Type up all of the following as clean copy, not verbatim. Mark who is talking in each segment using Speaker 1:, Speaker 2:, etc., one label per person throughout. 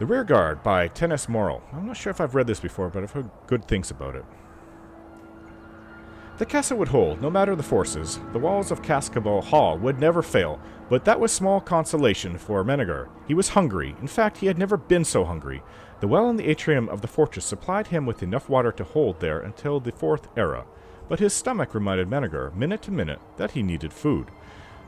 Speaker 1: The Rear Guard by Tennis Morrill. I'm not sure if I've read this before, but I've heard good things about it. The castle would hold, no matter the forces. The walls of Cascabel Hall would never fail, but that was small consolation for Menegar. He was hungry. In fact, he had never been so hungry. The well in the atrium of the fortress supplied him with enough water to hold there until the Fourth Era, but his stomach reminded Menegar, minute to minute, that he needed food.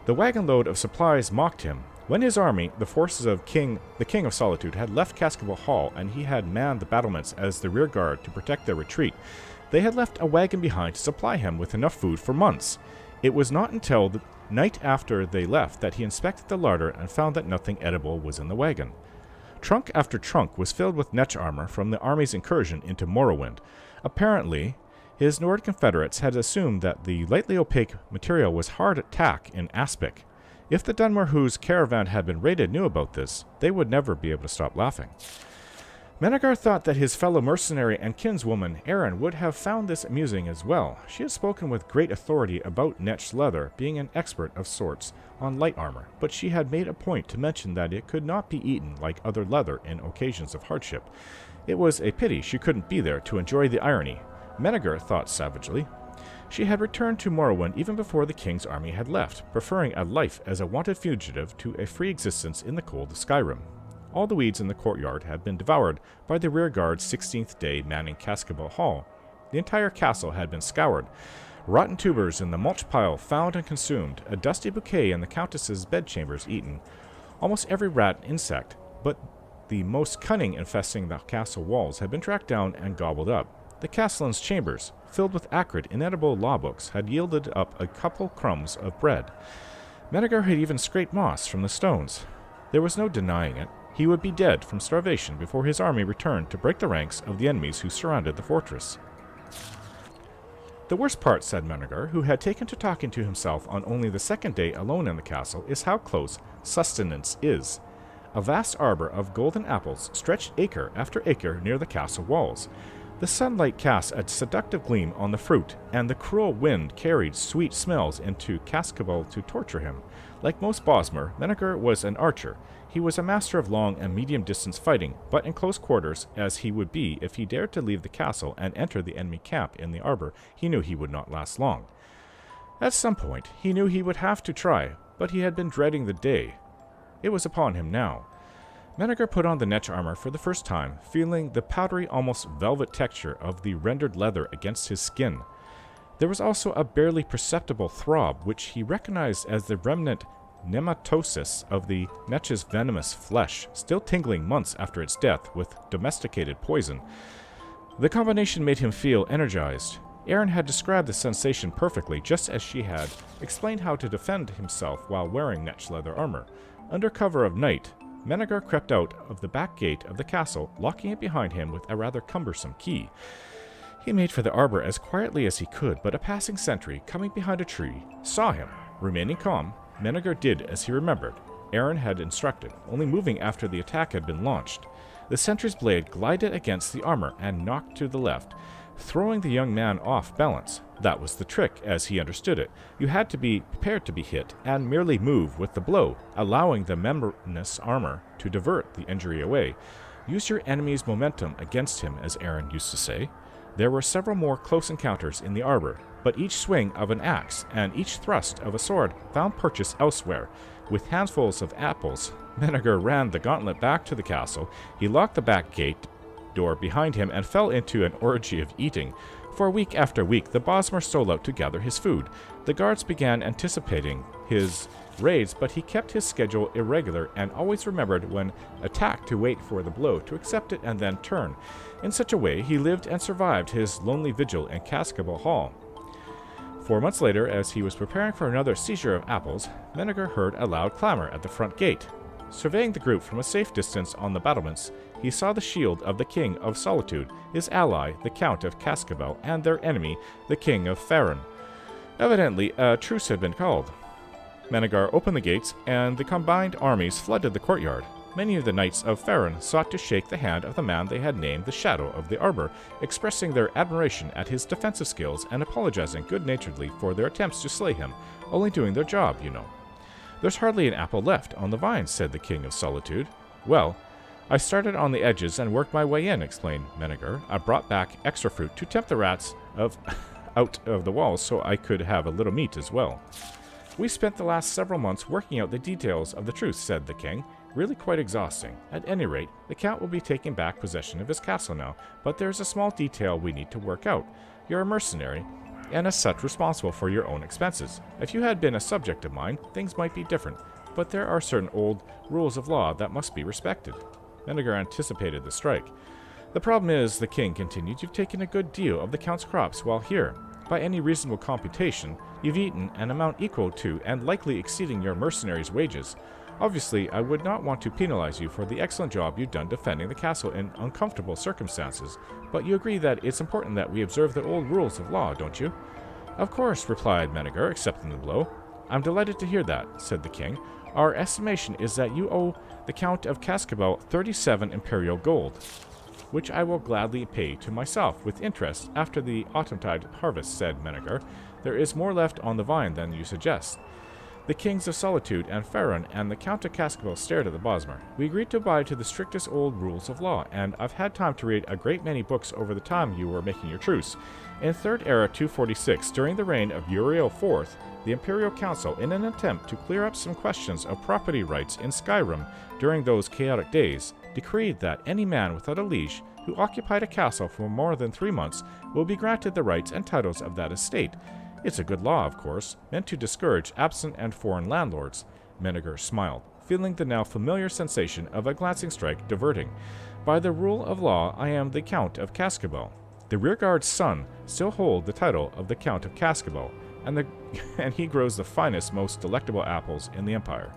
Speaker 1: The wagon load of supplies mocked him. When his army, the forces of the King of Solitude, had left Cascabel Hall and he had manned the battlements as the rear guard to protect their retreat, they had left a wagon behind to supply him with enough food for months. It was not until the night after they left that he inspected the larder and found that nothing edible was in the wagon. Trunk after trunk was filled with netch armor from the army's incursion into Morrowind. Apparently, his Nord confederates had assumed that the lightly opaque material was hard at tack in aspic. If the Dunmer whose caravan had been raided knew about this, they would never be able to stop laughing. Menegar thought that his fellow mercenary and kinswoman, Erin, would have found this amusing as well. She had spoken with great authority about netched leather, being an expert of sorts on light armor, but she had made a point to mention that it could not be eaten like other leather in occasions of hardship. It was a pity she couldn't be there to enjoy the irony, Menegar thought savagely. She had returned to Morrowind even before the king's army had left, preferring a life as a wanted fugitive to a free existence in the cold of Skyrim. All the weeds in the courtyard had been devoured by the rearguard's 16th day manning Cascabel Hall. The entire castle had been scoured. Rotten tubers in the mulch pile found and consumed, a dusty bouquet in the countess's bedchambers eaten, almost every rat and insect, but the most cunning infesting the castle walls had been tracked down and gobbled up. The castellan's chambers, filled with acrid, inedible law books, had yielded up a couple crumbs of bread. Menegar had even scraped moss from the stones. There was no denying it. He would be dead from starvation before his army returned to break the ranks of the enemies who surrounded the fortress. The worst part, said Menegar, who had taken to talking to himself on only the second day alone in the castle, is how close sustenance is. A vast arbor of golden apples stretched acre after acre near the castle walls. The sunlight cast a seductive gleam on the fruit, and the cruel wind carried sweet smells into Cascabel to torture him. Like most Bosmer, Menegar was an archer. He was a master of long and medium-distance fighting, but in close quarters, as he would be if he dared to leave the castle and enter the enemy camp in the arbor, he knew he would not last long. At some point, he knew he would have to try, but he had been dreading the day. It was upon him now. Menegar put on the netch armor for the first time, feeling the powdery, almost velvet texture of the rendered leather against his skin. There was also a barely perceptible throb, which he recognized as the remnant nematosis of the netch's venomous flesh, still tingling months after its death with domesticated poison. The combination made him feel energized. Erin had described the sensation perfectly, just as she had explained how to defend himself while wearing netch leather armor. Under cover of night, Menegar crept out of the back gate of the castle, locking it behind him with a rather cumbersome key. He made for the arbor as quietly as he could, but a passing sentry, coming behind a tree, saw him. Remaining calm, Menegar did as he remembered. Erin had instructed, only moving after the attack had been launched. The sentry's blade glided against the armor and knocked to the left, throwing the young man off balance. That was the trick, as he understood it. You had to be prepared to be hit, and merely move with the blow, allowing the membranous armor to divert the injury away. Use your enemy's momentum against him, as Erin used to say. There were several more close encounters in the arbor, but each swing of an axe and each thrust of a sword found purchase elsewhere. With handfuls of apples, Menegar ran the gauntlet back to the castle. He locked the back gate door behind him and fell into an orgy of eating. For week after week, the Bosmer stole out to gather his food. The guards began anticipating his raids, but he kept his schedule irregular and always remembered when attacked to wait for the blow, to accept it and then turn. In such a way, he lived and survived his lonely vigil in Cascabel Hall. 4 months later, as he was preparing for another seizure of apples, Menegar heard a loud clamor at the front gate. Surveying the group from a safe distance on the battlements, he saw the shield of the King of Solitude, his ally, the Count of Cascabel, and their enemy, the King of Farron. Evidently, a truce had been called. Menegar opened the gates, and the combined armies flooded the courtyard. Many of the knights of Farron sought to shake the hand of the man they had named the Shadow of the Arbor, expressing their admiration at his defensive skills and apologizing good-naturedly for their attempts to slay him, only doing their job, you know. There's hardly an apple left on the vines, said the King of Solitude. Well, I started on the edges and worked my way in, explained Menegar. I brought back extra fruit to tempt the rats out of the walls so I could have a little meat as well. We spent the last several months working out the details of the truce, said the king. Really quite exhausting. At any rate, the count will be taking back possession of his castle now, but there's a small detail we need to work out. You're a mercenary, and as such responsible for your own expenses. If you had been a subject of mine, things might be different, but there are certain old rules of law that must be respected. Menegar anticipated the strike. The problem is, the king continued, you've taken a good deal of the count's crops while here. By any reasonable computation, you've eaten an amount equal to and likely exceeding your mercenaries' wages. Obviously, I would not want to penalize you for the excellent job you've done defending the castle in uncomfortable circumstances, but you agree that it's important that we observe the old rules of law, don't you? Of course, replied Menegar, accepting the blow. I'm delighted to hear that, said the king. Our estimation is that you owe the Count of Cascabel 37 imperial gold, which I will gladly pay to myself with interest after the autumntide harvest, said Menegar. There is more left on the vine than you suggest. The kings of Solitude and Farron and the Count of Cascabel stared at the Bosmer. We agreed to abide to the strictest old rules of law, and I've had time to read a great many books over the time you were making your truce. In 3rd Era 246, during the reign of Uriel IV, the Imperial Council, in an attempt to clear up some questions of property rights in Skyrim during those chaotic days, decreed that any man without a liege who occupied a castle for more than 3 months will be granted the rights and titles of that estate. It's a good law, of course, meant to discourage absent and foreign landlords. Menegar smiled, feeling the now familiar sensation of a glancing strike diverting. By the rule of law, I am the Count of Cascabel. The rearguard's son still hold the title of the Count of Cascabel, and he grows the finest, most delectable apples in the empire.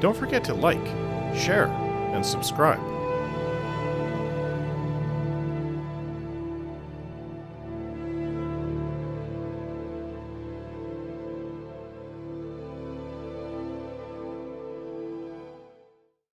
Speaker 1: Don't forget to like, share, and subscribe.